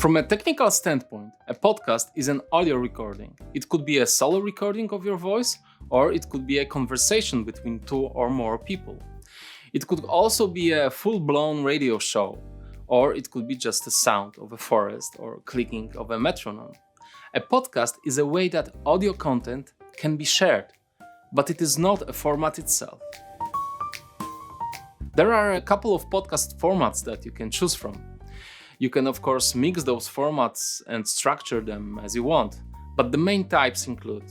From a technical standpoint, a podcast is an audio recording. It could be a solo recording of your voice, or it could be a conversation between two or more people. It could also be a full-blown radio show, or it could be just the sound of a forest or clicking of a metronome. A podcast is a way that audio content can be shared, but it is not a format itself. There are a couple of podcast formats that you can choose from. You can of course mix those formats and structure them as you want, but the main types include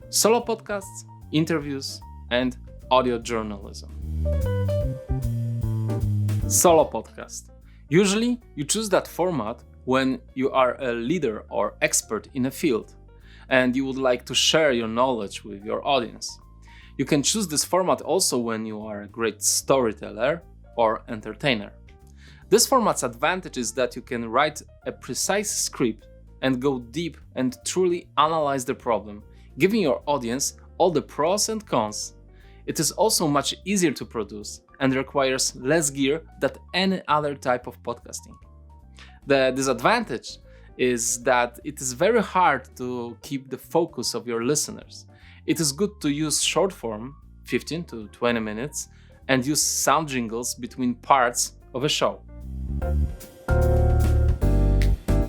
solo podcasts, interviews, and audio journalism. Solo podcast. Usually you choose that format when you are a leader or expert in a field and you would like to share your knowledge with your audience. You can choose this format also when you are a great storyteller or entertainer. This format's advantage is that you can write a precise script and go deep and truly analyze the problem, giving your audience all the pros and cons. It is also much easier to produce and requires less gear than any other type of podcasting. The disadvantage is that it is very hard to keep the focus of your listeners. It is good to use short form, 15 to 20 minutes, and use sound jingles between parts of a show.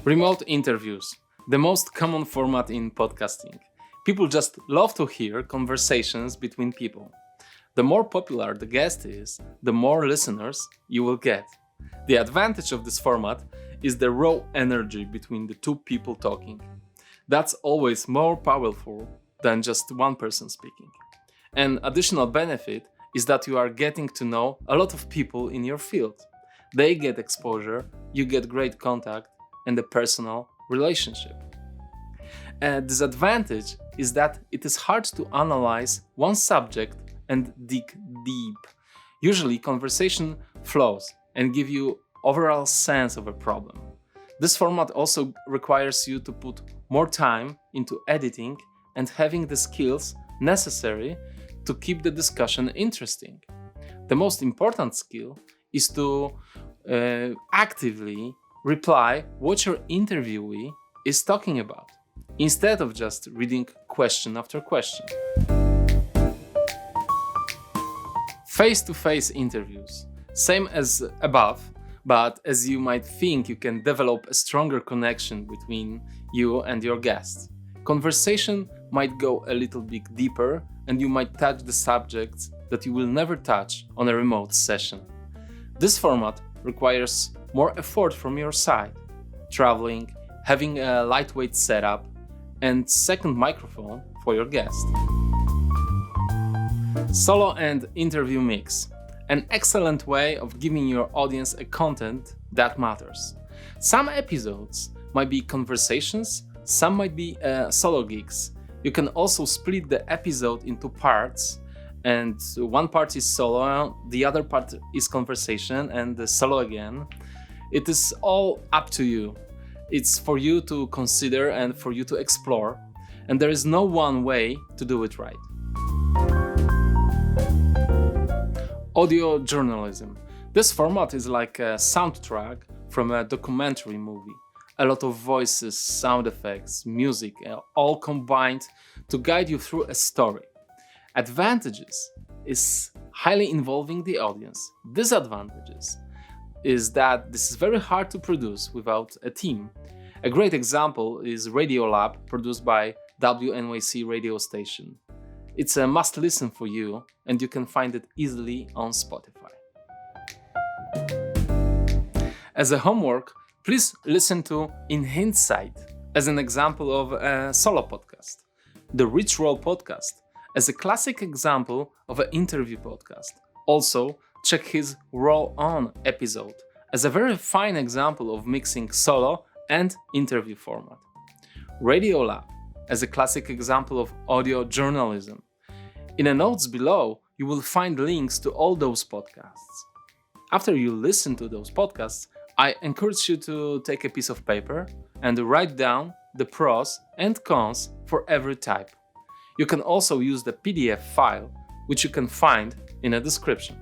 Remote interviews, the most common format in podcasting. People just love to hear conversations between people. The more popular the guest is, the more listeners you will get. The advantage of this format is the raw energy between the two people talking. That's always more powerful than just one person speaking. An additional benefit is that you are getting to know a lot of people in your field. They get exposure, you get great contact, and a personal relationship. A disadvantage is that it is hard to analyze one subject and dig deep. Usually conversation flows and give you overall sense of a problem. This format also requires you to put more time into editing and having the skills necessary to keep the discussion interesting. The most important skill is to actively reply what your interviewee is talking about, instead of just reading question after question. Face-to-face interviews. Same as above, but as you might think, you can develop a stronger connection between you and your guests. Conversation might go a little bit deeper and you might touch the subjects that you will never touch on a remote session. This format requires more effort from your side. Traveling, having a lightweight setup, and second microphone for your guest. Solo and interview mix. An excellent way of giving your audience a content that matters. Some episodes might be conversations, some might be solo gigs. You can also split the episode into parts, and one part is solo, the other part is conversation, and the solo again. It is all up to you. It's for you to consider and for you to explore, and there is no one way to do it right. Audio journalism. This format is like a soundtrack from a documentary movie. A lot of voices, sound effects, music, all combined to guide you through a story. Advantages is highly involving the audience. Disadvantages is that this is very hard to produce without a team. A great example is Radio Lab, produced by WNYC radio station. It's a must listen for you, and you can find it easily on Spotify. As a homework, please listen to In Hindsight as an example of a solo podcast, the Rich Roll podcast as a classic example of an interview podcast. Also, check his Roll On episode as a very fine example of mixing solo and interview format. Radio Lab as a classic example of audio journalism. In the notes below, you will find links to all those podcasts. After you listen to those podcasts, I encourage you to take a piece of paper and write down the pros and cons for every type. You can also use the PDF file, which you can find in a description.